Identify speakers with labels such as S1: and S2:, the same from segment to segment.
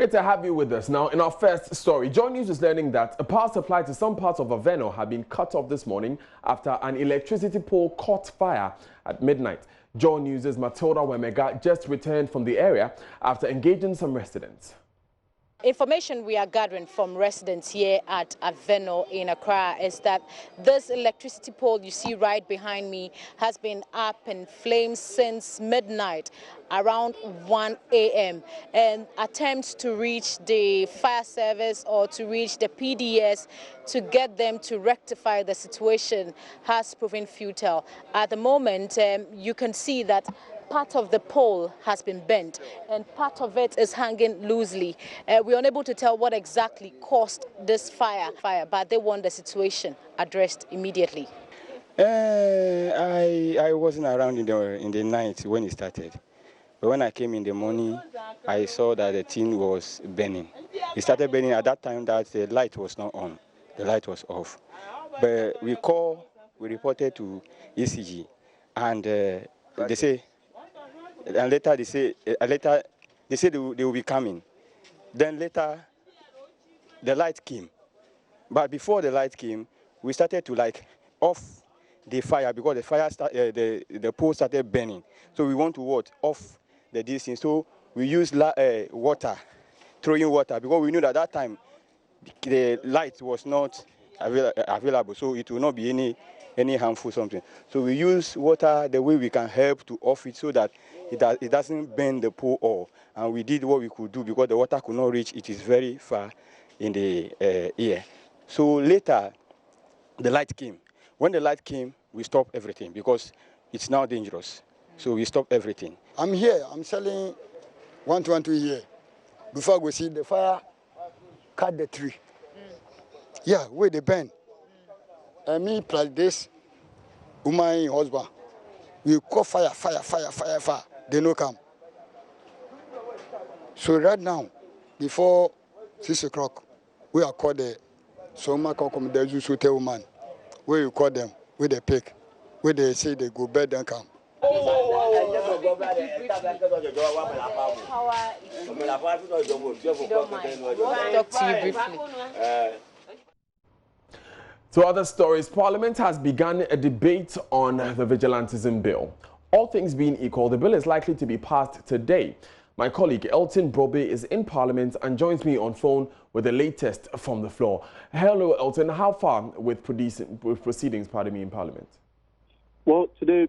S1: Great to have you with us. Now, in our first story, Joy News is learning that a power supply to some parts of Aveno have been cut off this morning after an electricity pole caught fire at midnight. Joy News' Matilda Wemega just returned from the area after engaging some residents.
S2: Information we are gathering from residents here at Aveno in Accra is that this electricity pole you see right behind me has been up in flames since midnight, around 1 a.m. and attempts to reach the fire service or to reach the PDS to get them to rectify the situation has proven futile. At the moment, you can see that part of the pole has been bent and part of it is hanging loosely. We're unable to tell what exactly caused this fire, but they want the situation addressed immediately.
S3: I wasn't around in the night when it started. But when I came in the morning, I saw that the thing was burning. It started burning at that time that the light was not on. The light was off. But we reported to ECG, and they say, and later they say they will be coming. Then later, the light came. But before the light came, we started to off the fire because the fire the pole started burning. So we want to off the distance. So we used water, throwing water, because we knew that that time the light was not available, so it will not be any harmful something. So we use water the way we can help to off it so that it doesn't burn the pole all. And we did what we could do because the water could not reach. It is very far in the air. So later, the light came. When the light came, we stopped everything because it's now dangerous. So we stopped everything.
S4: I'm here. I'm selling 120 here. Before we see the fire, cut the tree. Yeah, where they burn. And me plus this, my husband, we call fire. They no come. So right now, before 6 o'clock, we are called the Soma come the Juice Hotel woman. Where you call them, where they pick, where they say they go bed and come.
S2: Talk to you briefly.
S1: To other stories, Parliament has begun a debate on the Vigilantism Bill. All things being equal, the bill is likely to be passed today. My colleague Elton Brobe is in Parliament and joins me on phone with the latest from the floor. Hello, Elton. How far with proceedings, in Parliament?
S5: Well, today,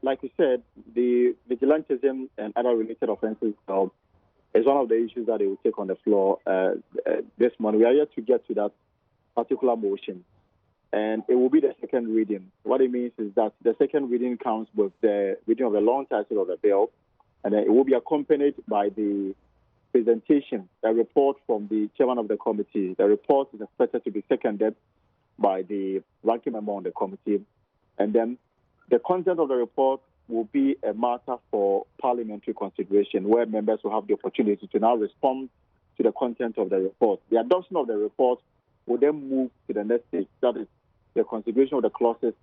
S5: like you said, the Vigilantism and other related offences is one of the issues that they will take on the floor this morning. We are yet to get to that particular motion, and it will be the second reading. What it means is that the second reading comes with the reading of the long title of the bill, and then it will be accompanied by the presentation, a report from the chairman of the committee. The report is expected to be seconded by the ranking member on the committee, and then the content of the report will be a matter for parliamentary consideration, where members will have the opportunity to now respond to the content of the report. The adoption of the report will then move to the next stage, that is the consideration of the clauses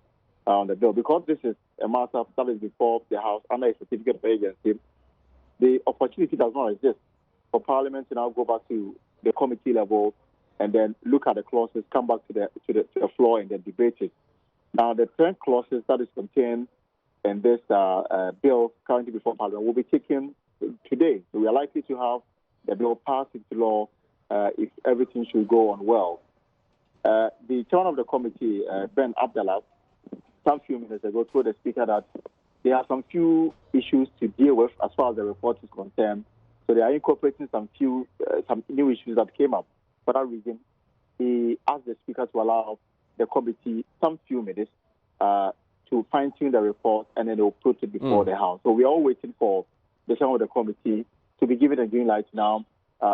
S5: on the bill. Because this is a matter that is before the House under a certificate of agency, the opportunity does not exist for Parliament to now go back to the committee level and then look at the clauses, come back to the floor and then debate it. Now, the 10 clauses that is contained in this bill currently before Parliament will be taken today. So we are likely to have the bill passed into law if everything should go on well. The chairman of the committee, Ben Abdallah, some few minutes ago told the speaker that there are some few issues to deal with as far as the report is concerned. So they are incorporating some new issues that came up. For that reason, he asked the speaker to allow the committee some few minutes to fine-tune the report, and then they will put it before the House. So we are all waiting for the chairman of the committee to be given a green light now,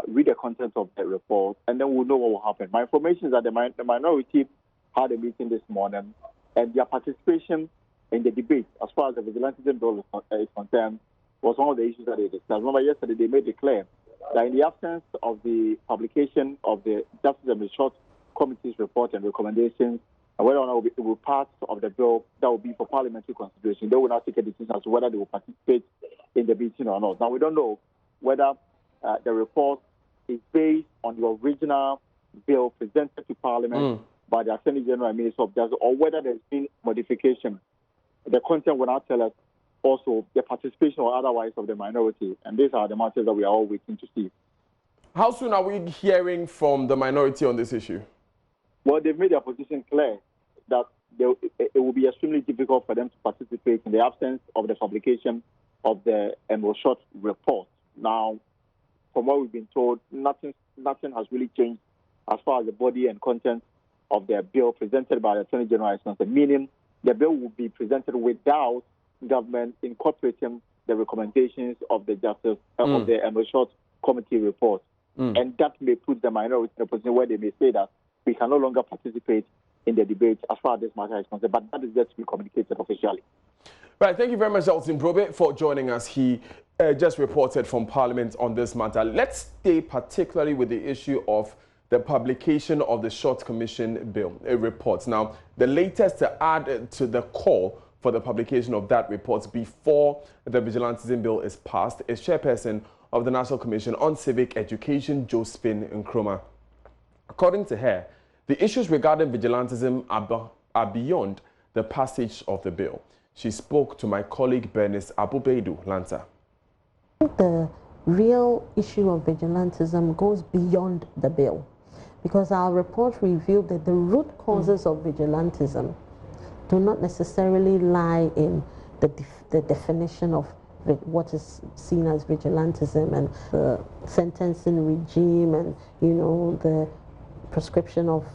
S5: read the content of the report, and then we'll know what will happen. My information is that the minority had a meeting this morning, and their participation in the debate, as far as the Vigilantism Bill is concerned, was one of the issues that they discussed. Remember, yesterday they made it clear that in the absence of the publication of the Justice and Short Committee's report and recommendations, and whether or not it will pass of the bill, that will be for parliamentary consideration. They will now take a decision as to whether they will participate in the meeting or not. Now, we don't know whether the report is based on the original bill presented to Parliament by the Attorney General and Minister of Justice, or whether there's been modification. The content will not tell us also the participation or otherwise of the minority. And these are the matters that we are all waiting to see.
S1: How soon are we hearing from the minority on this issue?
S5: Well, they've made their position clear that it will be extremely difficult for them to participate in the absence of the publication of the short report. Now, from what we've been told, nothing has really changed as far as the body and content of the bill presented by the Attorney General is concerned, meaning the bill will be presented without government incorporating the recommendations of the Justice of the short committee report. And that may put the minority in a position where they may say that we can no longer participate in the debate as far as this matter is concerned. But that is yet to be communicated officially.
S1: Right, thank you very much, Elton Brobe, for joining us. He just reported from Parliament on this matter. Let's stay particularly with the issue of the publication of the Short Commission Bill reports. Now, the latest to add to the call for the publication of that report before the Vigilantism Bill is passed is Chairperson of the National Commission on Civic Education, Josephine Nkrumah. According to her, the issues regarding vigilantism are beyond the passage of the bill. She spoke to my colleague Bernice Abubeidu Lanza.
S6: The real issue of vigilantism goes beyond the bill, because our report revealed that the root causes of vigilantism do not necessarily lie in the definition of what is seen as vigilantism and the sentencing regime and, you know, the prescription of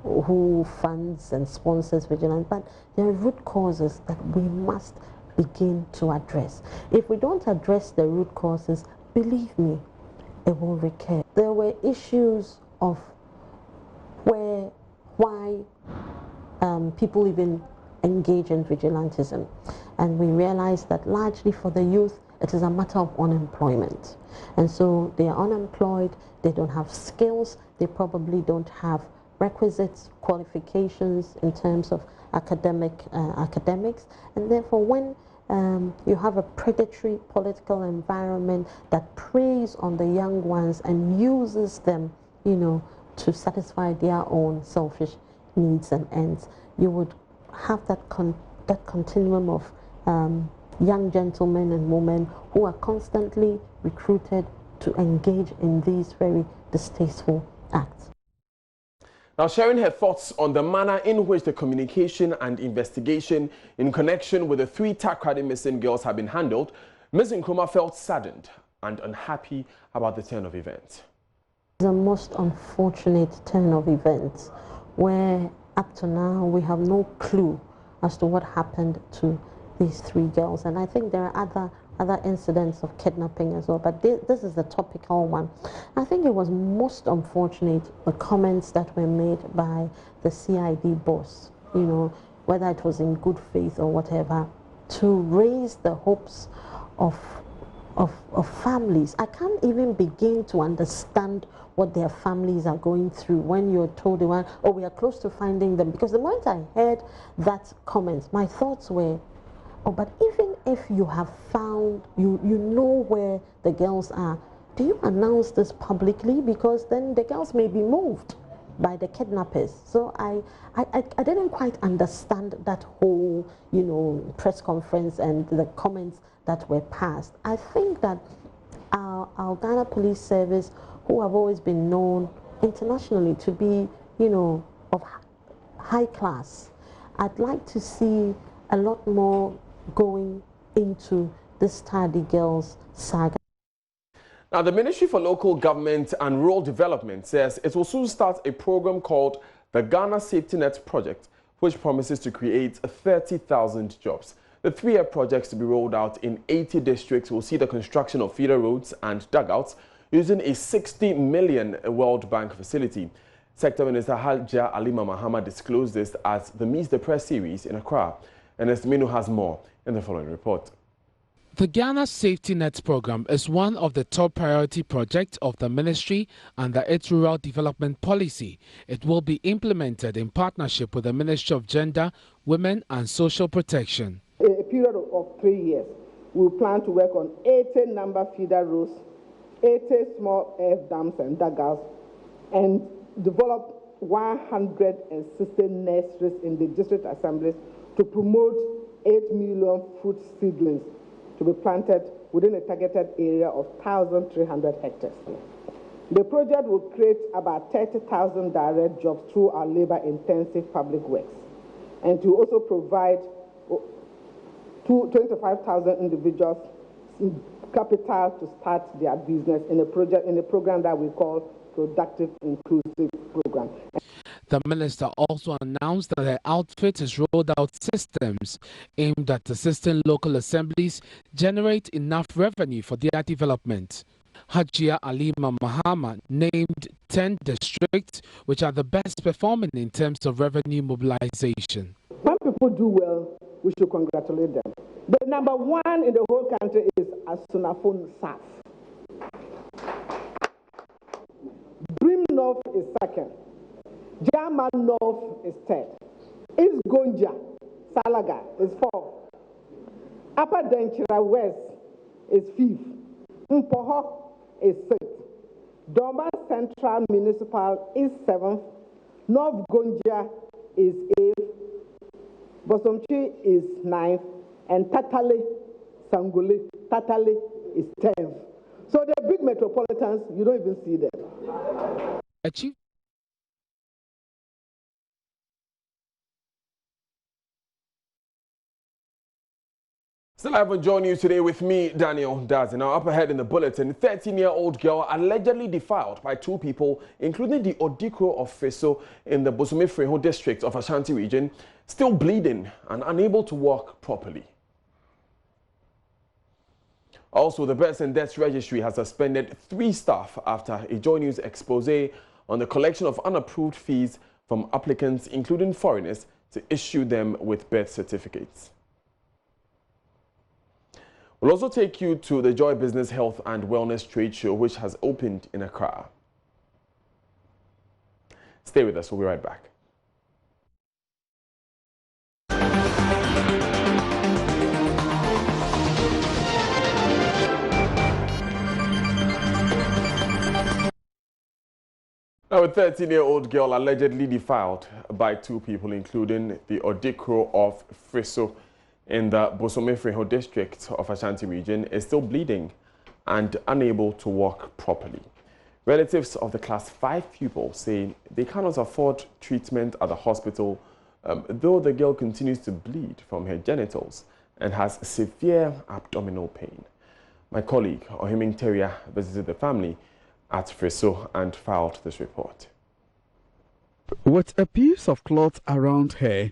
S6: who funds and sponsors vigilance, but there are root causes that we must begin to address. If we don't address the root causes, believe me, it will recur. There were issues of why people even engage in vigilantism, and we realized that largely for the youth it is a matter of unemployment, and so they are unemployed, they don't have skills, they probably don't have requisites, qualifications in terms of academics, and therefore when you have a predatory political environment that preys on the young ones and uses them, you know, to satisfy their own selfish needs and ends, you would have that continuum of young gentlemen and women who are constantly recruited to engage in these very distasteful acts.
S1: Now, sharing her thoughts on the manner in which the communication and investigation in connection with the 3 Takrady missing girls have been handled, Ms. Nkrumah felt saddened and unhappy about the turn of events.
S6: It's a most unfortunate turn of events where up to now we have no clue as to what happened to these 3 girls, and I think there are other incidents of kidnapping as well, but this is the topical one. I think it was most unfortunate, the comments that were made by the CID boss, you know, whether it was in good faith or whatever, to raise the hopes of families. I can't even begin to understand what their families are going through when you're told, oh, we are close to finding them. Because the moment I heard that comment, my thoughts were, oh, but even if you have found, you know where the girls are, do you announce this publicly? Because then the girls may be moved by the kidnappers. So I didn't quite understand that whole, you know, press conference and the comments that were passed. I think that our Ghana Police Service, who have always been known internationally to be, you know, of high class, I'd like to see a lot more going into this Tardy Girls saga.
S1: Now, the Ministry for Local Government and Rural Development says it will soon start a program called the Ghana Safety Net Project, which promises to create 30,000 jobs. The 3-year projects to be rolled out in 80 districts will see the construction of feeder roads and dugouts using a 60 million World Bank facility. Sector Minister Haja Alima Mahama disclosed this at the Meet the Press series in Accra. Ernest Minu has more in the following report.
S7: The Ghana Safety Net program is one of the top priority projects of the ministry under its rural development policy. It will be implemented in partnership with the Ministry of Gender, Women and Social Protection.
S8: In a period of 3 years, we plan to work on 80 number feeder roads 80 small earth dams and dugouts, and develop 160 nurseries in the district assemblies to promote 8 million fruit seedlings to be planted within a targeted area of 1,300 hectares. The project will create about 30,000 direct jobs through our labor-intensive public works, and to also provide 25,000 individuals capital to start their business in a program that we call Productive Inclusive Program.
S7: The minister also announced that her outfit has rolled out systems aimed at assisting local assemblies generate enough revenue for their development. Hajia Alima Mahama named 10 districts which are the best performing in terms of revenue mobilization.
S8: When people do well, we should congratulate them. The number one in the whole country is Asunafon South. Dream North is second. German North is third. East Gonja, Salaga is fourth. Upper Denchira West is fifth. Mpoho is sixth. Doma Central Municipal is seventh. North Gonja is eighth. Bosomchi is ninth. And Tatale, Sangole, Tatale is 10th. So the big metropolitans, you don't even see them.
S7: Achieve.
S1: Still live on Joy News today with me, Daniel Dazi. Now, up ahead in the bulletin, 13-year-old girl allegedly defiled by 2 people, including the Odikro of Feso in the Bosomefreho district of Ashanti region, still bleeding and unable to walk properly. Also, the Deaths Registry has suspended 3 staff after a Joy News expose on the collection of unapproved fees from applicants, including foreigners, to issue them with birth certificates. We'll also take you to the Joy Business Health and Wellness Trade Show, which has opened in Accra. Stay with us, we'll be right back. Now, a 13-year-old girl allegedly defiled by 2 people, including the Odikro of Friso in the Bosomefreho district of Ashanti region, is still bleeding and unable to walk properly. Relatives of the class 5 pupil say they cannot afford treatment at the hospital, though the girl continues to bleed from her genitals and has severe abdominal pain. My colleague, Ohiming Teria, visited the family at Friso and filed this report.
S9: With a piece of cloth around her,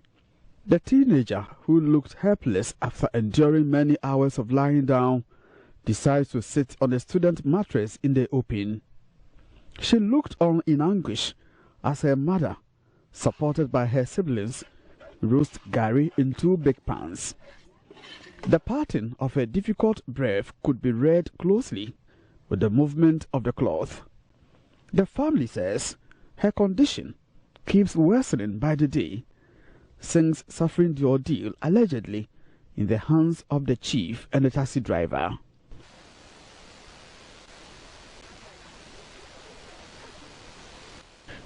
S9: the teenager, who looked helpless after enduring many hours of lying down, decides to sit on a student mattress in the open. She looked on in anguish as her mother, supported by her siblings, roast Gary in 2 big pans. The pattern of her difficult breath could be read closely with the movement of the cloth. The family says her condition keeps worsening by the day, since suffering the ordeal allegedly in the hands of the chief and the taxi driver.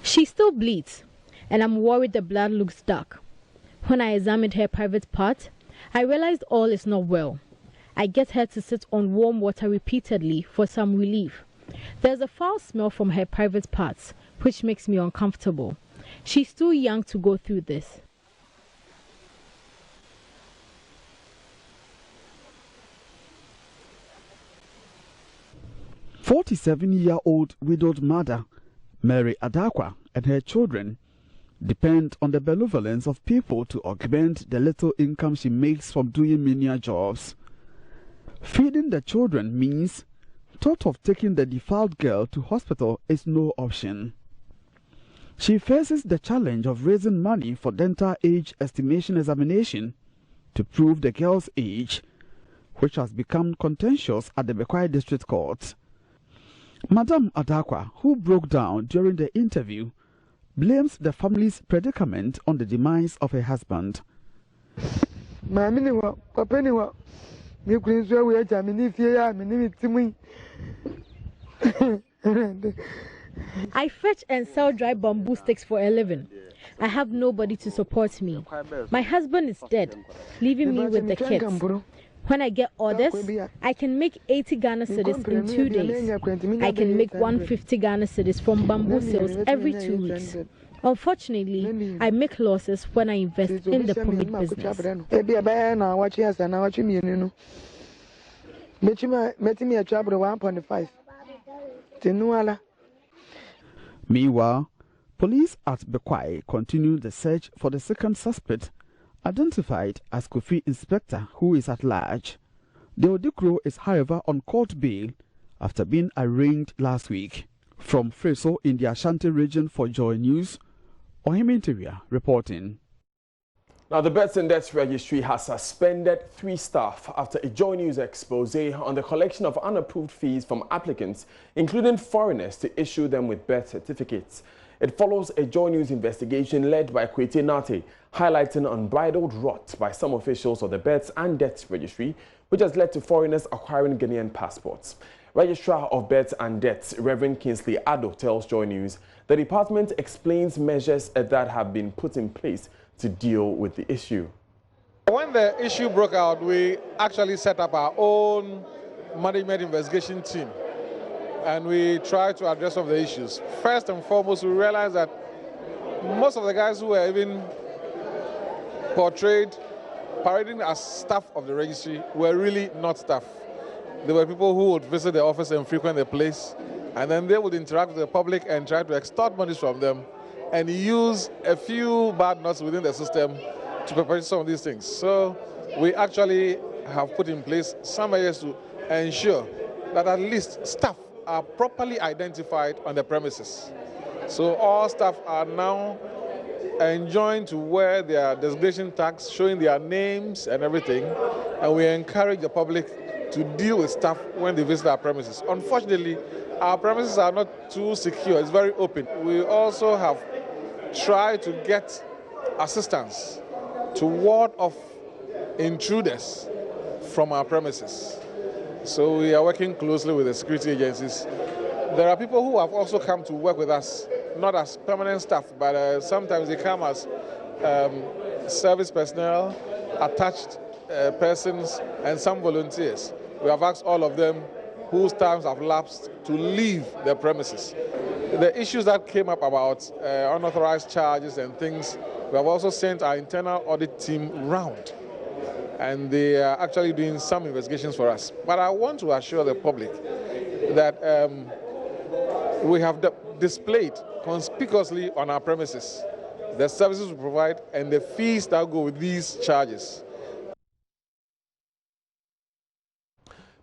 S10: She still bleeds, and I'm worried the blood looks dark. When I examined her private part, I realized all is not well. I get her to sit on warm water repeatedly for some relief. There's a foul smell from her private parts, which makes me uncomfortable. She's too young to go through this.
S9: A 47-year-old widowed mother, Mary Adakwa, and her children depend on the benevolence of people to augment the little income she makes from doing menial jobs. Feeding the children means thought of taking the defiled girl to hospital is no option. She faces the challenge of raising money for dental age estimation examination to prove the girl's age, which has become contentious at the Bekwai District Court. Madam Adakwa, who broke down during the interview, blames the family's predicament on the demise of her husband.
S10: I fetch and sell dry bamboo sticks for a living. I have nobody to support me. My husband is dead, leaving me with the kids. When I get orders, I can make 80 Ghana cedis in 2 days. I can make 150 Ghana cedis from bamboo sales every 2 weeks. Unfortunately, I make losses when I invest in the permit business.
S9: Meanwhile, police at Bekwai continue the search for the second suspect, identified as Kofi Inspector, who is at large. The Odikro is, however, on court bail after being arraigned last week. From Freso in the Ashanti region for Joy News, Ohiminteria reporting.
S1: Now, the Deaths and Deaths Registry has suspended 3 staff after a Joy News expose on the collection of unapproved fees from applicants, including foreigners, to issue them with birth certificates. It follows a Joy News investigation led by Kwete Nate, highlighting unbridled rot by some officials of the Deaths and Deaths Registry, which has led to foreigners acquiring Ghanaian passports. Registrar of Births and Deaths, Reverend Kingsley Addo, tells Joy News the department explains measures that have been put in place to deal with the issue.
S11: When the issue broke out, we actually set up our own management investigation team, and we tried to address some of the issues. First and foremost, we realized that most of the guys who were even parading as staff of the registry were really not staff. They were people who would visit the office and frequent the place, and then they would interact with the public and try to extort money from them and use a few bad nuts within the system to perpetrate some of these things. So we actually have put in place some measures to ensure that at least staff are properly identified on the premises. So all staff are now enjoined to wear their designation tags showing their names and everything, and we encourage the public to deal with staff when they visit our premises. Unfortunately, our premises are not too secure. It's very open. We also have tried to get assistance to ward off intruders from our premises. So we are working closely with the security agencies. There are people who have also come to work with us, not as permanent staff, but sometimes they come as service personnel, attached persons, and some volunteers. We have asked all of them whose terms have lapsed to leave their premises. The issues that came up about unauthorized charges and things, we have also sent our internal audit team round, and they are actually doing some investigations for us. But I want to assure the public that we have displayed conspicuously on our premises the services we provide and the fees that go with these charges.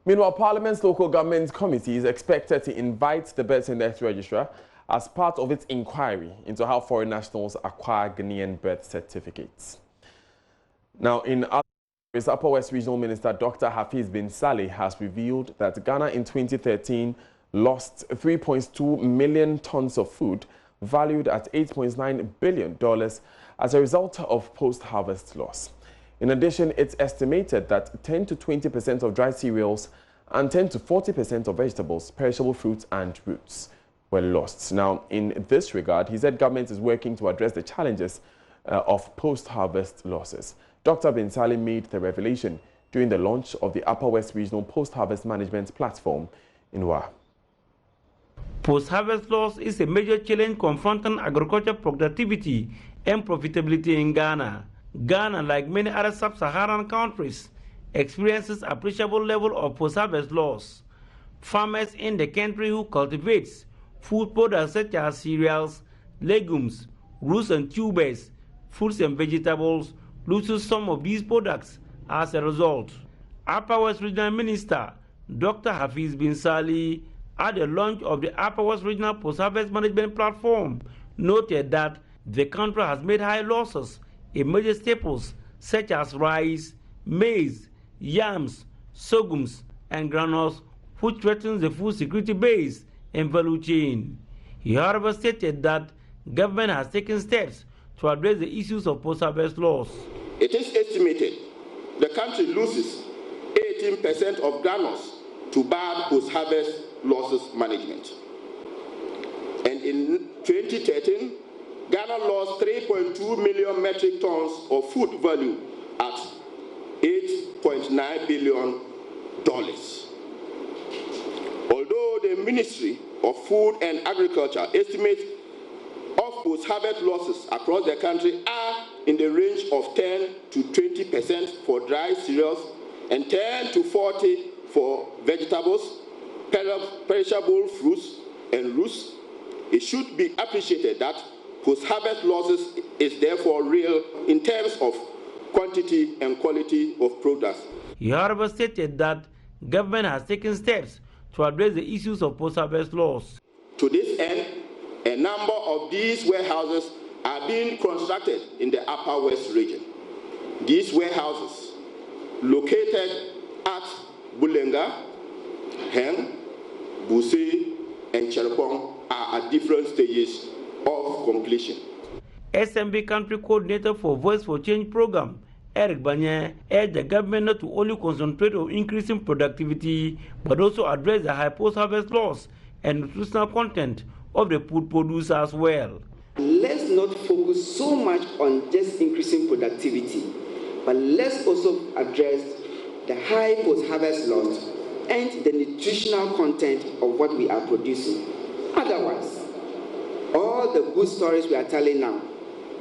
S1: Meanwhile, Parliament's Local Government Committee is expected to invite the Births and Deaths Registrar as part of its inquiry into how foreign nationals acquire Ghanaian birth certificates. Now, in other news, Upper West Regional Minister Dr. Hafiz Bin Saleh has revealed that Ghana in 2013 lost 3.2 million tons of food valued at $8.9 billion as a result of post-harvest loss. In addition, it's estimated that 10 to 20% of dry cereals and 10 to 40% of vegetables, perishable fruits and roots were lost. Now, in this regard, he said government is working to address the challenges of post-harvest losses. Dr. Bin Saleh made the revelation during the launch of the Upper West Regional Post-Harvest Management Platform in Wa.
S12: Post-harvest loss is a major challenge confronting agricultural productivity and profitability in Ghana. Ghana, like many other sub-Saharan countries, experiences appreciable level of post-harvest loss. Farmers in the country who cultivates food products such as cereals, legumes, roots and tubers, fruits and vegetables loses some of these products as a result. Upper West Regional Minister Dr. Hafiz Bin Saleh, at the launch of the Upper West Regional Post-Harvest Management Platform, noted that the country has made high losses in major staples such as rice, maize, yams, sorghums, and granules, which threatens the food security base and value chain. He, however, stated that government has taken steps to address the issues of post-harvest loss.
S13: It is estimated the country loses 18% of granules to bad post-harvest losses management. And in 2013, Ghana lost 3.2 million metric tons of food value at $8.9 billion. Although the Ministry of Food and Agriculture estimates of post-harvest losses across the country are in the range of 10 to 20% for dry cereals and 10 to 40% for vegetables, perishable fruits, and roots, it should be appreciated that post-harvest losses is therefore real in terms of quantity and quality of products.
S12: He however stated that government has taken steps to address the issues of post-harvest loss.
S13: To this end, a number of these warehouses are being constructed in the Upper West region. These warehouses, located at Bulenga, Heng, Buse, and Cherepong, are at different stages of completion.
S12: SMB Country Coordinator for Voice for Change program, Eric Banye, urged the government not to only concentrate on increasing productivity, but also address the high post-harvest loss and nutritional content of the food producers as well.
S14: Let's not focus so much on just increasing productivity, but let's also address the high post-harvest loss and the nutritional content of what we are producing. Otherwise, all the good stories we are telling now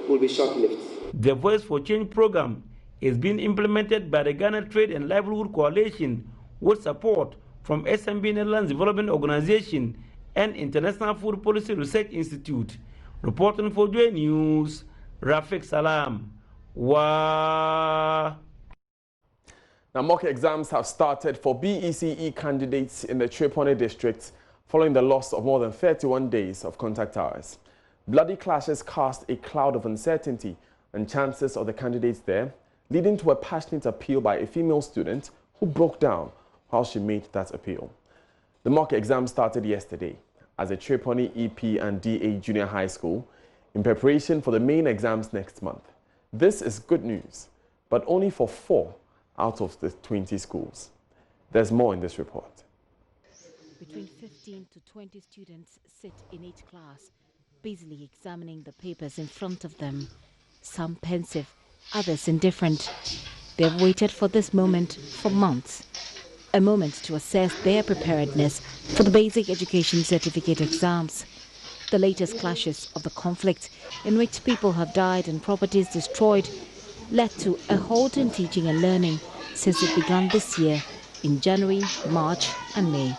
S14: will be short-lived.
S12: The Voice for Change program is being implemented by the Ghana Trade and Livelihood Coalition with support from SMB Netherlands Development Organization and International Food Policy Research Institute. Reporting for Joy News, Rafiq Salam. Wow.
S1: Now, mock exams have started for BECE candidates in the Tripoli district following the loss of more than 31 days of contact hours. Bloody clashes cast a cloud of uncertainty and chances of the candidates there, leading to a passionate appeal by a female student who broke down while she made that appeal. The mock exam started yesterday as a Tripoli EP and DA Junior High School in preparation for the main exams next month. This is good news, but only for 4 out of the 20 schools. There's more in this report.
S15: Between 15 to 20 students sit in each class, busily examining the papers in front of them. Some pensive, others indifferent. They've waited for this moment for months. A moment to assess their preparedness for the basic education certificate exams. The latest clashes of the conflict, in which people have died and properties destroyed, led to a halt in teaching and learning since it began this year in January, March and May.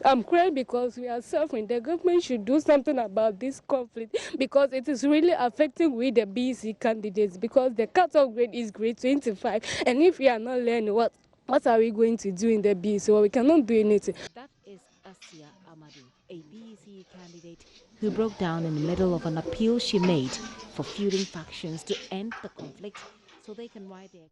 S16: I'm crying because we are suffering. The government should do something about this conflict because it is really affecting we the BC candidates because the cut-off grade is grade 25 and if we are not learning, what are we going to do in the BC? Well, we cannot do anything.
S15: That is Asia Amadou, a BC candidate who broke down in the middle of an appeal she made for feuding factions to end the conflict so they can ride their...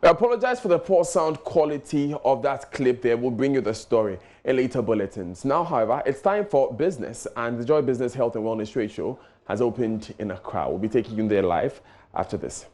S1: I apologize for the poor sound quality of that clip there. We'll bring you the story in later bulletins. Now, however, it's time for business, and the Joy Business Health and Wellness Trade Show has opened in Accra. We'll be taking you there live after this.